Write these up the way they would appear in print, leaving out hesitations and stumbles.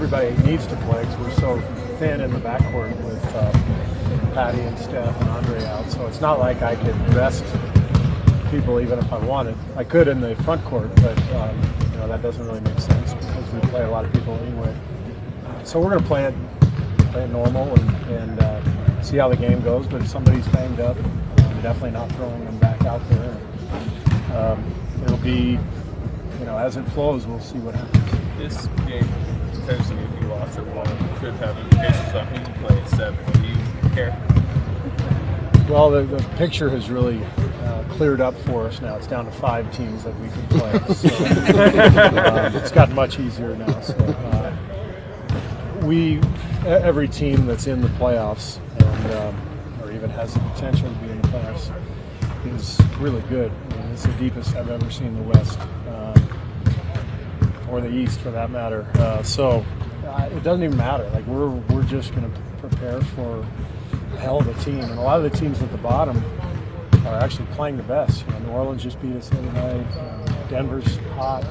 everybody needs to play because we're so thin in the backcourt with Patty and Steph and Andre out. So it's not like I could rest people even if I wanted. I could in the front court, but that doesn't really make sense because we play a lot of people anyway. So we're going to play it normal and see how the game goes. But if somebody's banged up, we're definitely not throwing them back out there. It'll be, as it flows, we'll see what happens. This game, potentially, if you lost it one, could have implications on who you play at 7. Do you care? Well, the picture has really cleared up for us now. It's down to 5 teams that we can play. So, it's gotten much easier now. So every team that's in the playoffs or even has the potential to be in the playoffs is really good. I mean, it's the deepest I've ever seen the West, or the East for that matter. So it doesn't even matter. Like we're just going to prepare for a hell of a team, and a lot of the teams at the bottom are actually playing the best. New Orleans just beat us the other night. Denver's hot.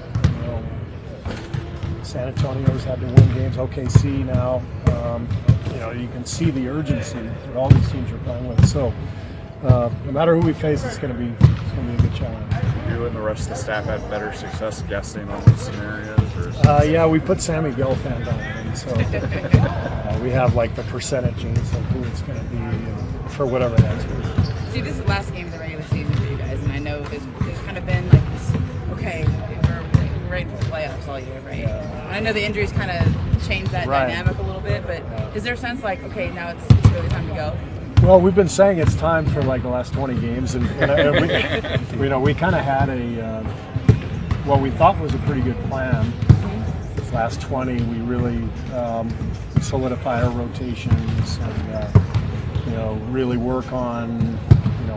San Antonio's had to win games. OKC now. You can see the urgency that all these teams are playing with. So no matter who we face, it's going to be a good challenge. You and the rest of the staff had better success guessing on these scenarios? Yeah, we put Sammy Gelfand on it, and so we have like the percentages of who it's going to be and for whatever that's worth. See, this is the last game of the regular season for you guys, and I know there's kind of been like this, okay, we're ready for the playoffs all year, right? Yeah. I know the injuries kind of changed that dynamic a little bit, but is there a sense like, okay, now it's really time to go? Well, we've been saying it's time for like the last 20 games, and we kind of had what we thought was a pretty good plan. This last 20, we really solidify our rotations and really work on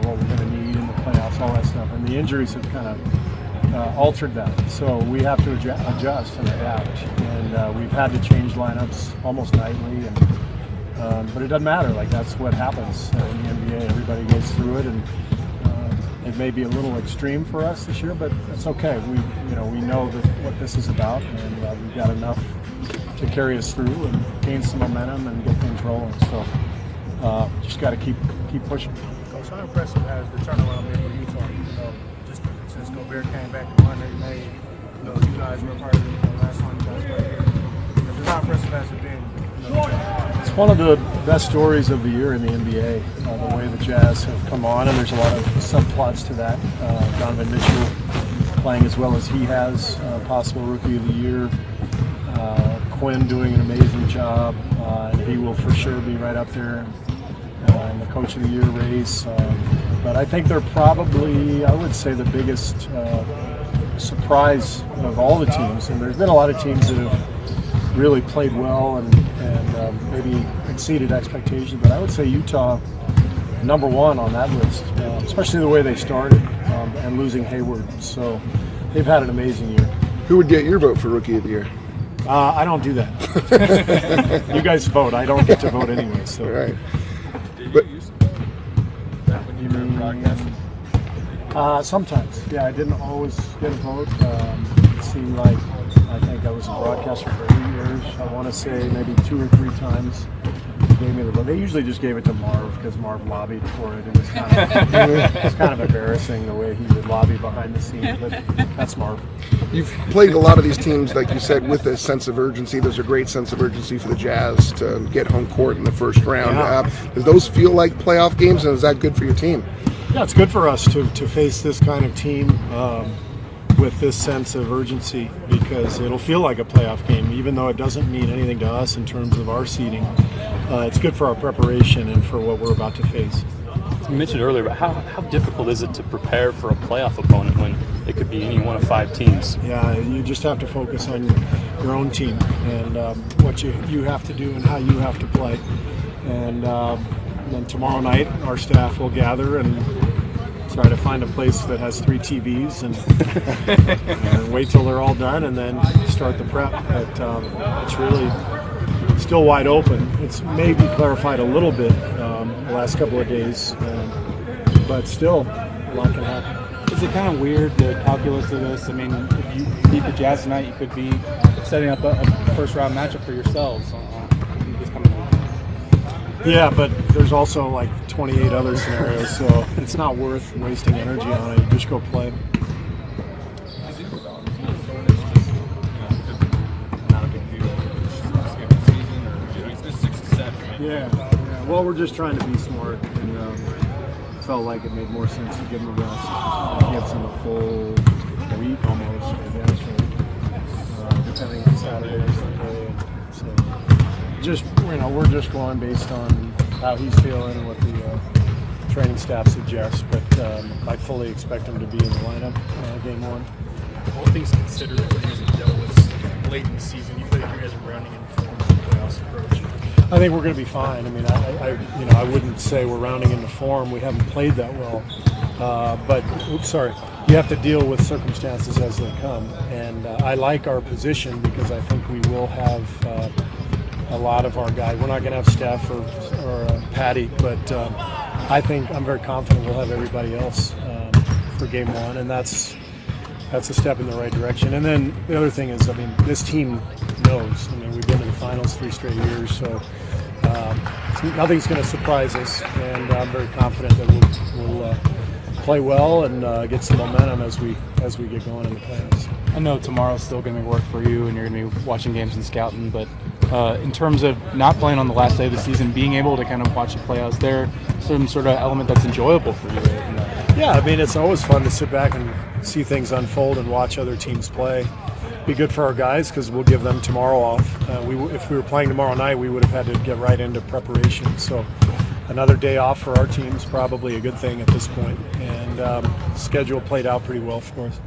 what we're going to need in the playoffs, all that stuff. And the injuries have kind of altered that, so we have to adjust and adapt. And we've had to change lineups almost nightly, but it doesn't matter. Like that's what happens in the NBA. Everybody goes through it, and it may be a little extreme for us this year, but it's okay. We know what this is about, and we've got enough to carry us through and gain some momentum and get things rolling. So just got to keep pushing. Coach, how impressive has the turnaround been for Utah? Just since Gobert came back to run in May, you guys were part of the last time you guys played here. Just how impressive has it been? It's one of the best stories of the year in the NBA, the way the Jazz have come on, and there's a lot of subplots to that. Donovan Mitchell playing as well as he has, possible Rookie of the Year. Quinn doing an amazing job, and he will for sure be right up there in the Coach of the Year race. But I think they're probably, I would say, the biggest surprise of all the teams. And there's been a lot of teams that have really played well and maybe exceeded expectations. But I would say Utah, number one on that list, especially the way they started and losing Hayward. So they've had an amazing year. Who would get your vote for Rookie of the Year? I don't do that. You guys vote. I don't get to vote anyway. So. Right. Did you use that when you were broadcasting? Sometimes. Yeah, I didn't always get a vote. It seemed like I think I was a broadcaster for 8 years. I want to say maybe 2 or 3 times they gave me the vote. They usually just gave it to Marv because Marv lobbied for it. It was kind of embarrassing the way he would lobby behind the scenes, but that's Marv. You've played a lot of these teams, like you said, with a sense of urgency. There's a great sense of urgency for the Jazz to get home court in the first round. Yeah. Does those feel like playoff games, and is that good for your team? Yeah, it's good for us to face this kind of team with this sense of urgency because it'll feel like a playoff game, even though it doesn't mean anything to us in terms of our seeding. It's good for our preparation and for what we're about to face. You mentioned earlier, but how difficult is it to prepare for a playoff opponent when it could be any one of 5 teams? Yeah, you just have to focus on your own team and what you have to do and how you have to play. And then tomorrow night, our staff will gather and try to find a place that has 3 TVs and wait till they're all done and then start the prep. But it's really still wide open. It's maybe clarified a little bit the last couple of days, but still a lot can happen. Is it kind of weird, the calculus of this? I mean, if you beat the Jazz tonight, you could be setting up a first-round matchup for yourselves this coming week. Yeah, but there's also like 28 other scenarios, so it's not worth wasting energy on it. You just go play. Yeah. Well, we're just trying to be smart, and felt like it made more sense to give him a rest, give him a full week almost, I guess, right? Depending on Saturday or Sunday. So, just we're just going based on how he's feeling and what the training staff suggests. But I fully expect him to be in the lineup game one. All things considered, what you guys have dealt with late in the season, you feel like you guys are rounding in form for the playoffs approach? I think we're going to be fine. I mean, I wouldn't say we're rounding into form. We haven't played that well, but you have to deal with circumstances as they come. And I like our position because I think we will have a lot of our guys. We're not going to have Steph or Patty, but I think I'm very confident we'll have everybody else for game one, and that's a step in the right direction. And then the other thing is, I mean, this team knows. I mean, we've been to the finals 3 straight years, so nothing's going to surprise us. And I'm very confident that we'll play well and get some momentum as we get going in the playoffs. I know tomorrow's still going to be work for you, and you're going to be watching games and scouting. But in terms of not playing on the last day of the season, being able to kind of watch it play out, is there some sort of element that's enjoyable for you? Yeah, I mean, it's always fun to sit back and see things unfold and watch other teams play. Be good for our guys because we'll give them tomorrow off. If we were playing tomorrow night, we would have had to get right into preparation. So another day off for our team is probably a good thing at this point. And schedule played out pretty well for us.